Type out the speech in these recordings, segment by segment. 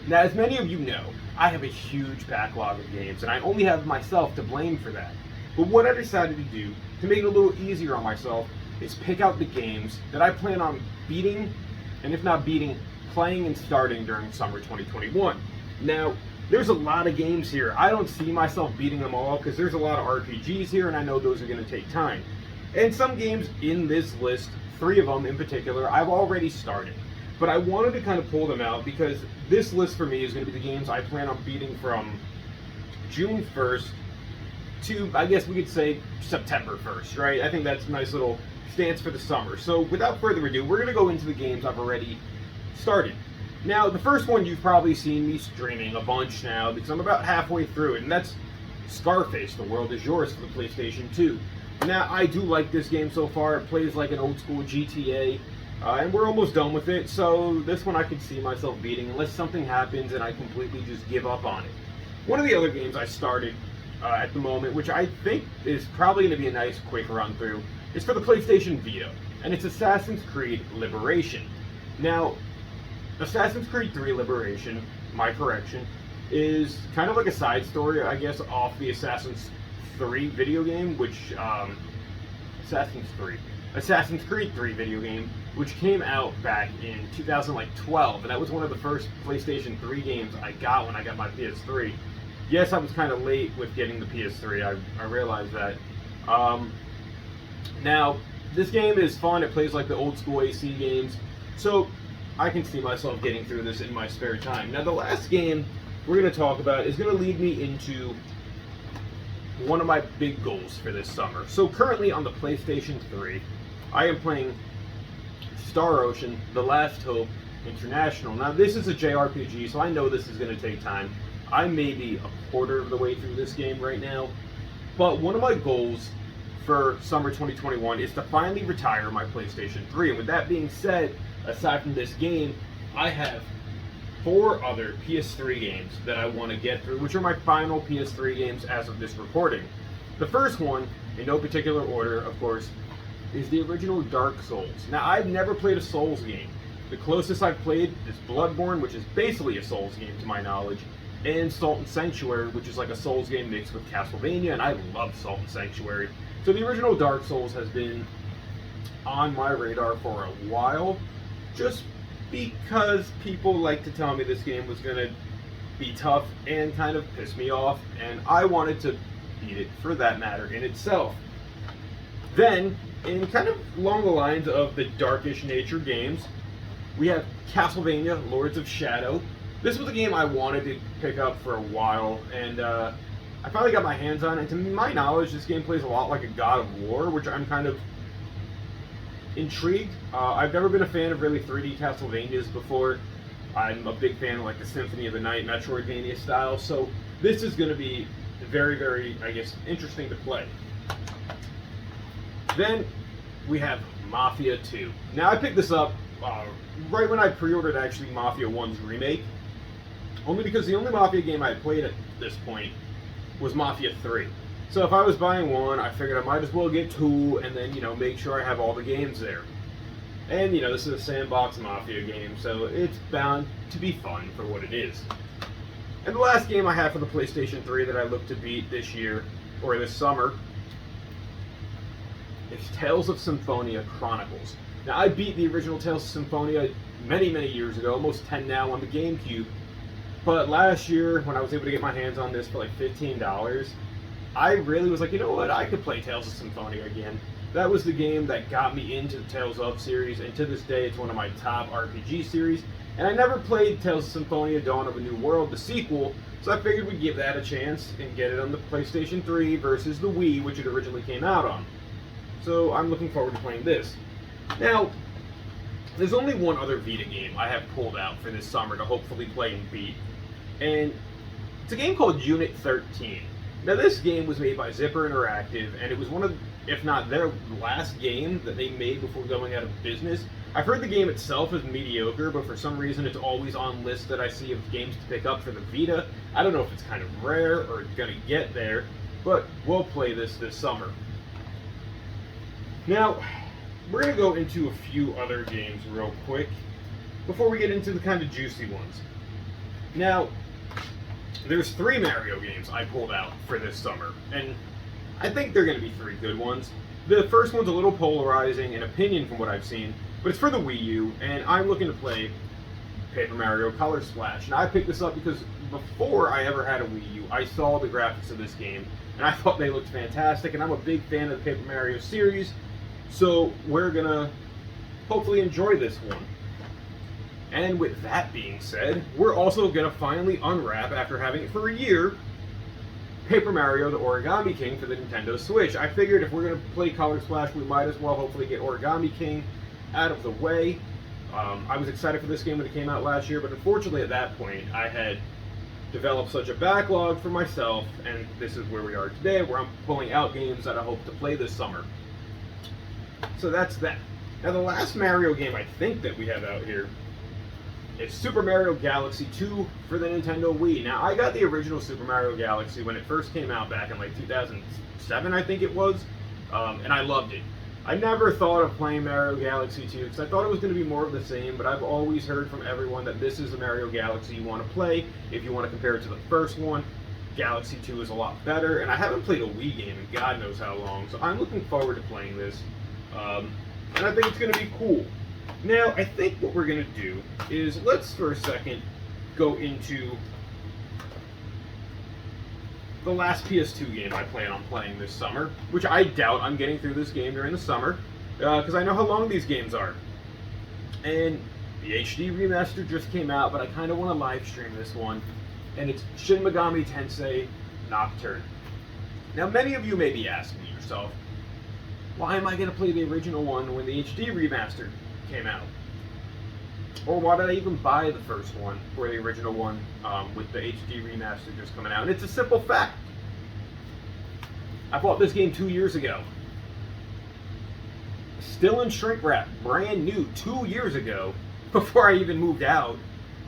Now, as many of you know, I have a huge backlog of games, and I only have myself to blame for that. But what I decided to do, to make it a little easier on myself, is pick out the games that I plan on beating, and if not beating, playing and starting during summer 2021. Now, there's a lot of games here. I don't see myself beating them all, because there's a lot of RPGs here, and I know those are going to take time. And some games in this list, 3 of them in particular, I've already started. But I wanted to kind of pull them out because this list for me is going to be the games I plan on beating from June 1st to, I guess we could say, September 1st, right? I think that's a nice little stance for the summer. So without further ado, we're going to go into the games I've already started. Now, the first one you've probably seen me streaming a bunch now because I'm about halfway through it, and that's Scarface, The World Is Yours for the PlayStation 2. Now, I do like this game so far. It plays like an old school GTA. And we're almost done with it, so this one I could see myself beating unless something happens and I completely just give up on it. One of the other games I started at the moment, which I think is probably going to be a nice quick run through, is for the PlayStation Vita, and it's Assassin's Creed Liberation. Now, Assassin's Creed 3 Liberation, my correction, is kind of like a side story, I guess, off the Assassin's 3 video game, which, Assassin's Creed 3 video game, which came out back in 2012, and that was one of the first PlayStation 3 games I got when I got my PS3. Yes, I was kind of late with getting the PS3, I realized that. Now, this game is fun, it plays like the old school AC games, so I can see myself getting through this in my spare time. Now, the last game we're going to talk about is going to lead me into one of my big goals for this summer. So currently on the PlayStation 3, I am playing Star Ocean: The Last Hope International. Now, this is a JRPG, so I know this is going to take time. I may be a quarter of the way through this game right now, but one of my goals for summer 2021 is to finally retire my PlayStation 3. And with that being said, aside from this game, I have 4 other PS3 games that I want to get through, which are my final PS3 games as of this recording. The first one, in no particular order, of course, is the original Dark Souls. Now, I've never played a Souls game. The closest I've played is Bloodborne, which is basically a Souls game to my knowledge, and Salt and Sanctuary, which is like a Souls game mixed with Castlevania, and I love Salt and Sanctuary. So the original Dark Souls has been on my radar for a while, just because people like to tell me this game was going to be tough and kind of piss me off, and I wanted to beat it for that matter in itself. Then, in kind of along the lines of the darkish nature games, we have Castlevania Lords of Shadow. This was a game I wanted to pick up for a while, and I finally got my hands on it. And to my knowledge, this game plays a lot like a God of War, which I'm kind of intrigued. I've never been a fan of really 3D Castlevanias before. I'm a big fan of like the Symphony of the Night, Metroidvania style, so this is going to be very, very, I guess, interesting to play. Then we have Mafia 2. Now, I picked this up right when I pre-ordered actually Mafia 1's remake, only because the only Mafia game I had played at this point was Mafia 3. So if I was buying one, I figured I might as well get 2 and then, make sure I have all the games there. And, this is a sandbox Mafia game, so it's bound to be fun for what it is. And the last game I have for the PlayStation 3 that I look to beat this year, or this summer, is Tales of Symphonia Chronicles. Now, I beat the original Tales of Symphonia many, many years ago, almost 10 now on the GameCube. But last year, when I was able to get my hands on this for like $15, I really was like, you know what, I could play Tales of Symphonia again. That was the game that got me into the Tales of series, and to this day, it's one of my top RPG series. And I never played Tales of Symphonia Dawn of a New World, the sequel, so I figured we'd give that a chance and get it on the PlayStation 3 versus the Wii, which it originally came out on. So I'm looking forward to playing this. Now, there's only one other Vita game I have pulled out for this summer to hopefully play and beat, and it's a game called Unit 13. Now, this game was made by Zipper Interactive, and it was one of, if not their last game that they made before going out of business. I've heard the game itself is mediocre, but for some reason it's always on lists that I see of games to pick up for the Vita. I don't know if it's kind of rare or it's going to get there, but we'll play this summer. Now, we're going to go into a few other games real quick before we get into the kind of juicy ones. Now, there's 3 Mario games I pulled out for this summer, and I think they're going to be 3 good ones. The first one's a little polarizing in opinion from what I've seen, but it's for the Wii U, and I'm looking to play Paper Mario Color Splash. And I picked this up because before I ever had a Wii U, I saw the graphics of this game, and I thought they looked fantastic, and I'm a big fan of the Paper Mario series, so we're going to hopefully enjoy this one. And with that being said, we're also going to finally unwrap, after having it for a year, Paper Mario the Origami King for the Nintendo Switch. I figured if we're going to play Color Splash, we might as well hopefully get Origami King out of the way. I was excited for this game when it came out last year, but unfortunately at that point I had developed such a backlog for myself, and this is where we are today, where I'm pulling out games that I hope to play this summer. So that's that. Now the last Mario game I think that we have out here is Super Mario Galaxy 2 for the Nintendo Wii. Now, I got the original Super Mario Galaxy when it first came out back in like 2007, I think it was, and I loved it. I never thought of playing Mario Galaxy 2 because I thought it was going to be more of the same, but I've always heard from everyone that this is the Mario Galaxy you want to play. If you want to compare it to the first one, Galaxy 2 is a lot better, and I haven't played a Wii game in God knows how long, so I'm looking forward to playing this, and I think it's going to be cool. Now, I think what we're going to do is, let's for a second go into the last PS2 game I plan on playing this summer, which I doubt I'm getting through this game during the summer, because I know how long these games are. And the HD Remastered just came out, but I kind of want to live stream this one, and it's Shin Megami Tensei Nocturne. Now, many of you may be asking yourself, why am I going to play the original one when the HD Remastered came out? Or why did I even buy the first one for the original one with the HD Remastered just coming out? And it's a simple fact. I bought this game 2 years ago. Still in shrink wrap, brand new, 2 years ago, before I even moved out.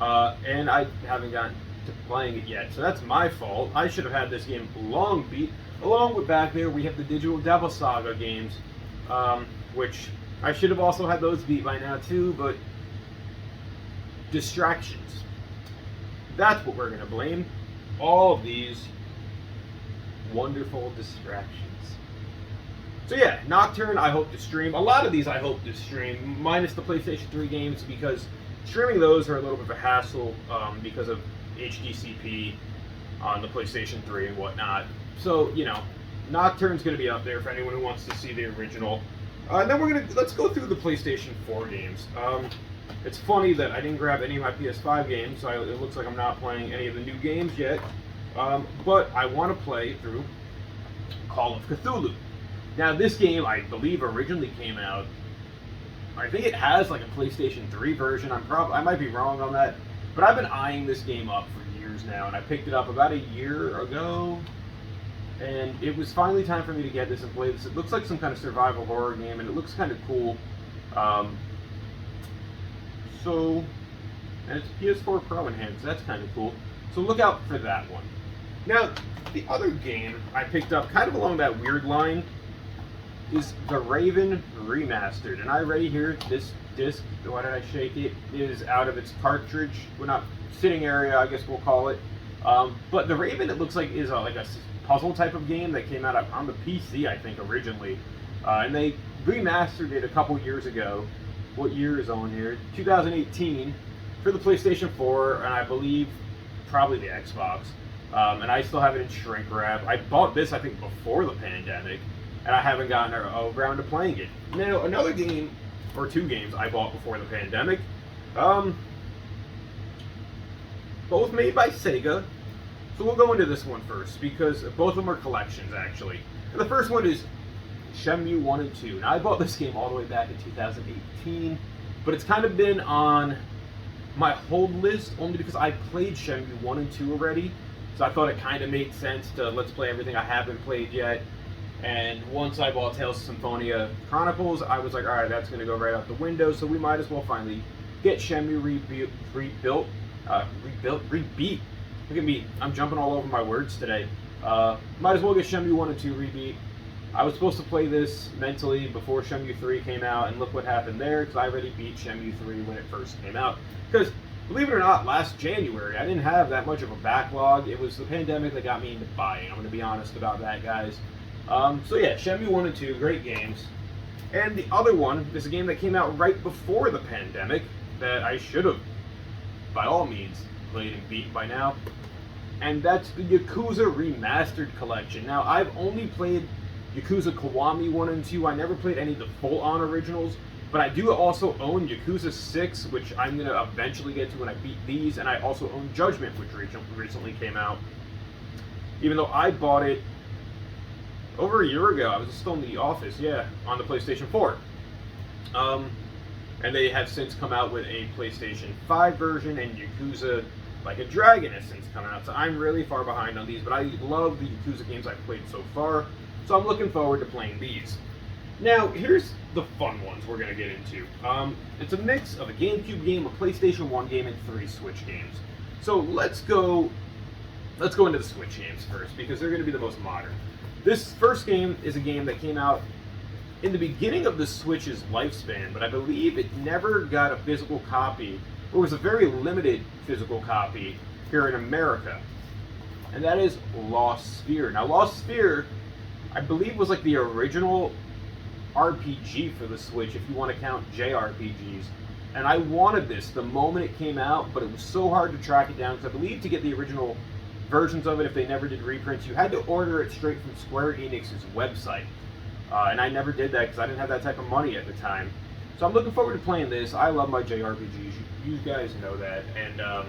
And I haven't gotten to playing it yet. So that's my fault. I should have had this game long beat. Along with back there, we have the Digital Devil Saga games, which I should have also had those beat by now too, but distractions. That's what we're going to blame. All of these wonderful distractions. So yeah, Nocturne I hope to stream. A lot of these I hope to stream, minus the PlayStation 3 games, because streaming those are a little bit of a hassle because of HDCP on the PlayStation 3 and whatnot. So, you know, Nocturne's going to be up there for anyone who wants to see the original. And then let's go through the PlayStation 4 games. It's funny that I didn't grab any of my PS5 games, so it looks like I'm not playing any of the new games yet. But I want to play through Call of Cthulhu. Now, this game, I believe, originally came out, I think it has like a PlayStation 3 version. I might be wrong on that, but I've been eyeing this game up for years now, and I picked it up about a year ago. And it was finally time for me to get this and play this. It looks like some kind of survival horror game, and it looks kind of cool. And it's PS4 Pro enhanced, so that's kind of cool. So look out for that one. Now, the other game I picked up, kind of along that weird line, is the Raven Remastered. And I already hear this disc, why did I shake it, is out of its cartridge, well, not sitting area, I guess we'll call it. But the Raven, it looks like, is like a puzzle type of game that came out on the PC, I think, originally. And they remastered it a couple years ago. What year is on here? 2018 for the PlayStation 4, and I believe probably the Xbox. And I still have it in shrink wrap. I bought this, I think, before the pandemic, and I haven't gotten around to playing it. Now, another game, or 2 games I bought before the pandemic, both made by Sega. So we'll go into this one first, because both of them are collections, actually. And the first one is Shenmue 1 and 2. Now, I bought this game all the way back in 2018, but it's kind of been on my hold list only because I played Shenmue 1 and 2 already. So I thought it kind of made sense to let's play everything I haven't played yet. And once I bought Tales of Symphonia Chronicles, I was like, alright, that's going to go right out the window, so we might as well finally get Shenmue rebeat. Look at me, I'm jumping all over my words today. Might as well get Shenmue 1 and 2 rebeat. I was supposed to play this mentally before Shenmue 3 came out, and look what happened there, because I already beat Shenmue 3 when it first came out. Because believe it or not, last January. I didn't have that much of a backlog. It was the pandemic that got me into buying. I'm going to be honest about that, guys. So yeah, Shenmue 1 and 2, great games. And the other one is a game that came out right before the pandemic that I should have, by all means, played and beat by now. And that's the Yakuza Remastered collection. Now, I've only played Yakuza Kiwami 1 and 2. I never played any of the full-on originals. But I do also own Yakuza 6, which I'm going to eventually get to when I beat these. And I also own Judgment, which recently came out. Even though I bought it over a year ago. I was still in the office, yeah, on the PlayStation 4. And they have since come out with a PlayStation 5 version, and Yakuza Like a Dragon has since come out. So I'm really far behind on these, but I love the Yakuza games I've played so far. So I'm looking forward to playing these. Now, here's the fun ones we're going to get into. It's a mix of a GameCube game, a PlayStation 1 game, and 3 Switch games. So let's go into the Switch games first, because they're going to be the most modern. This first game is a game that came out in the beginning of the Switch's lifespan, but I believe it never got a physical copy, or was a very limited physical copy here in America. And that is Lost Sphere. Now, Lost Sphere, I believe, was like the original RPG for the Switch, if you want to count JRPGs. And I wanted this the moment it came out, but it was so hard to track it down, because I believe to get the original versions of it, if they never did reprints, you had to order it straight from Square Enix's website. And I never did that because I didn't have that type of money at the time. So I'm looking forward to playing this. I love my JRPGs. You guys know that. And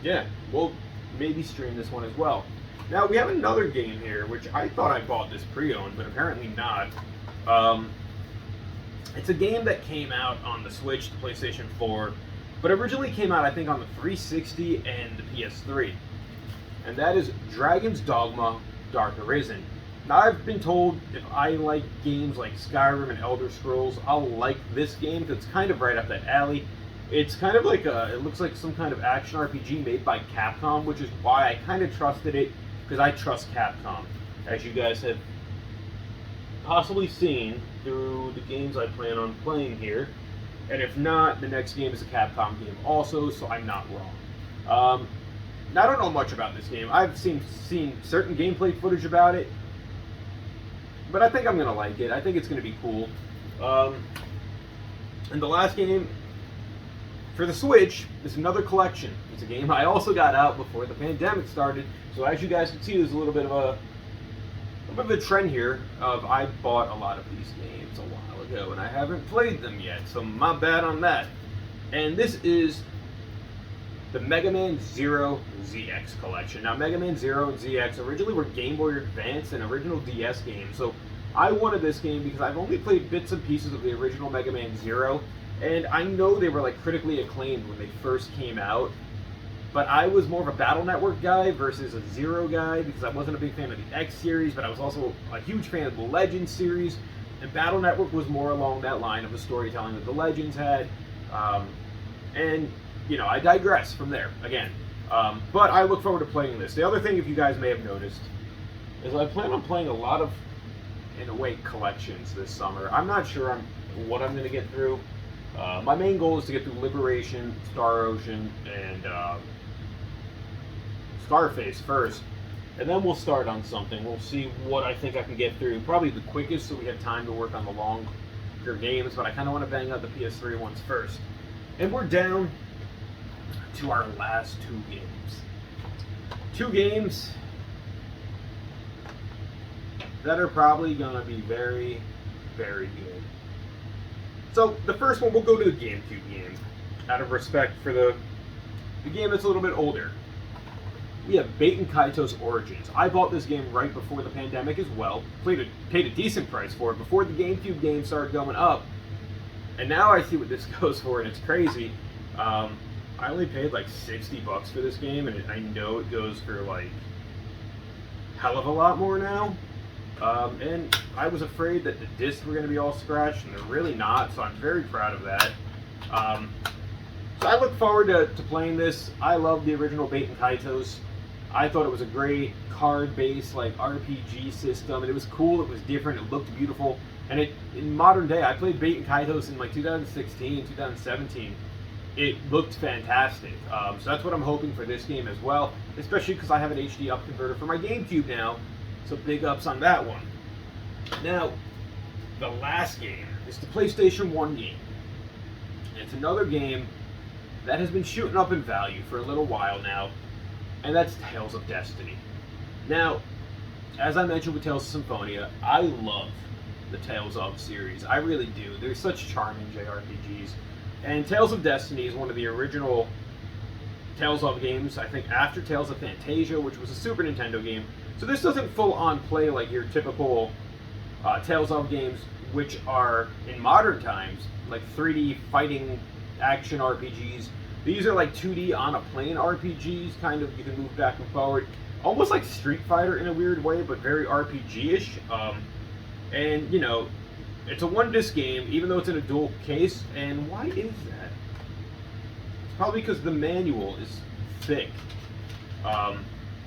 yeah, we'll maybe stream this one as well. Now, we have another game here, which I thought I bought this pre-owned, but apparently not. It's a game that came out on the Switch, the PlayStation 4, but originally came out, I think, on the 360 and the PS3. And that is Dragon's Dogma Dark Arisen. Now, I've been told if I like games like Skyrim and Elder Scrolls, I'll like this game, because it's kind of right up that alley. It's kind of like it looks like some kind of action RPG made by Capcom, which is why I kind of trusted it, because I trust Capcom, as you guys have possibly seen through the games I plan on playing here. And if not, the next game is a Capcom game also, so I'm not wrong. Now, I don't know much about this game. I've seen certain gameplay footage about it, but I think I'm going to like it. I think it's going to be cool. And the last game for the Switch is another collection. It's a game I also got out before the pandemic started. So as you guys can see, there's a little bit of a trend here of I bought a lot of these games a while ago and I haven't played them yet. So my bad on that. And this is the Mega Man Zero ZX collection. Now, Mega Man Zero and ZX originally were Game Boy Advance and original DS games. So I wanted this game because I've only played bits and pieces of the original Mega Man Zero, and I know they were like critically acclaimed when they first came out. But I was more of a Battle Network guy versus a Zero guy, because I wasn't a big fan of the X series, but I was also a huge fan of the Legends series. And Battle Network was more along that line of the storytelling that the Legends had. And you know, I digress from there, again. But I look forward to playing this. The other thing, if you guys may have noticed, is I plan on playing a lot of, in a way, collections this summer. I'm not sure what I'm going to get through. My main goal is to get through Liberation, Star Ocean, and Scarface first. And then we'll start on something. We'll see what I think I can get through. Probably the quickest, so we have time to work on the longer games. But I kind of want to bang out the PS3 ones first. And we're down to our last two games. Two games that are probably going to be very, very good. So, the first one, we'll go to the GameCube game, out of respect for the game that's a little bit older. We have Baten Kaito's Origins. I bought this game right before the pandemic as well. Paid a decent price for it before the GameCube game started going up. And now I see what this goes for, and it's crazy. I only paid like $60 for this game, and I know it goes for like hell of a lot more now. And I was afraid that the discs were going to be all scratched, and they're really not, so I'm very proud of that. So I look forward to playing this. I love the original Baten Kaitos. I thought it was a great card-based like RPG system, and it was cool, it was different, it looked beautiful. And in modern day, I played Baten Kaitos in like 2016, 2017. it looked fantastic. So that's what I'm hoping for this game as well, especially because I have an HD up converter for my GameCube now, so big ups on that one. Now, the last game is the PlayStation 1 game. It's another game that has been shooting up in value for a little while now, and that's Tales of Destiny. Now, as I mentioned with Tales of Symphonia, I love the Tales of series. I really do. They're such charming JRPGs. And Tales of Destiny is one of the original Tales of games, I think after Tales of Fantasia, which was a Super Nintendo game. So this doesn't full-on play like your typical Tales of games, which are, in modern times, like 3D fighting action RPGs. These are like 2D on a plane RPGs, kind of, you can move back and forward. Almost like Street Fighter in a weird way, but very RPG-ish. And, you know, it's a one-disc game, even though it's in a dual case. And why is that? It's probably because the manual is thick. I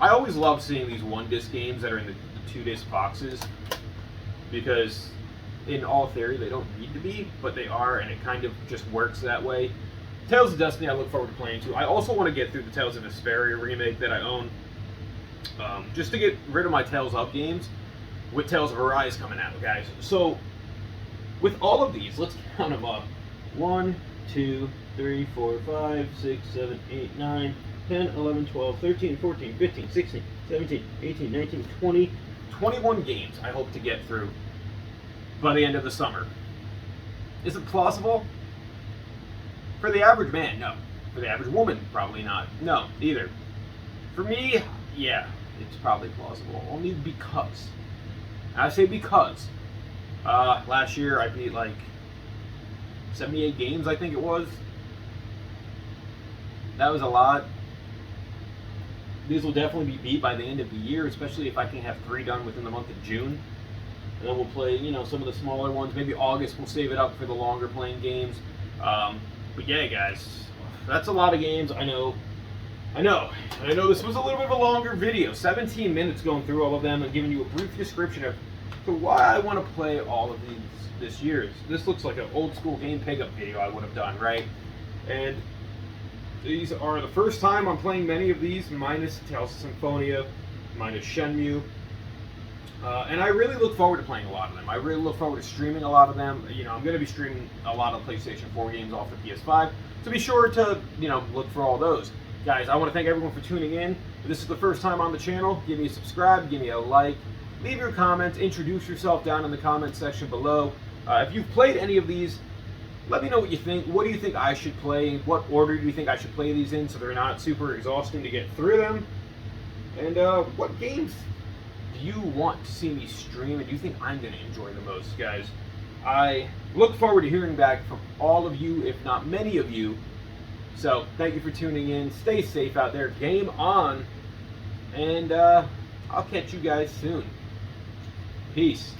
always love seeing these one-disc games that are in the two-disc boxes, because in all theory they don't need to be, but they are, and it kind of just works that way. Tales of Destiny I look forward to playing too. I also want to get through the Tales of Vesperia remake that I own, just to get rid of my Tales of games, with Tales of Arise coming out, guys. So, with all of these, let's count them up. 1, 2, 3, 4, 5, 6, 7, 8, 9, 10, 11, 12, 13, 14, 15, 16, 17, 18, 19, 20, 21 games I hope to get through by the end of the summer. Is it plausible? For the average man, no. For the average woman, probably not. No, either. For me, yeah, it's probably plausible. Only because. I say because. Last year I beat like 78 games, I think it was. That was a lot. These will definitely be beat by the end of the year, especially if I can have 3 done within the month of June. And then we'll play, you know, some of the smaller ones. Maybe August we'll save it up for the longer playing games. But yeah, guys, that's a lot of games. I know this was a little bit of a longer video, 17 minutes going through all of them and giving you a brief description of why I want to play all of these this year. This looks like an old school game pickup video I would have done, right? And these are the first time I'm playing many of these, minus Tales of Symphonia, minus Shenmue. And I really look forward to playing a lot of them. I really look forward to streaming a lot of them. You know, I'm going to be streaming a lot of PlayStation 4 games off the PS5, so be sure to, you know, look for all those. Guys, I want to thank everyone for tuning in. If this is the first time on the channel, give me a subscribe, give me a like, leave your comments, introduce yourself down in the comment section below. If you've played any of these, let me know what you think. What do you think I should play? What order do you think I should play these in so they're not super exhausting to get through them? And what games do you want to see me stream and do you think I'm going to enjoy the most, guys? I look forward to hearing back from all of you, if not many of you. So, thank you for tuning in. Stay safe out there. Game on. And I'll catch you guys soon. Peace.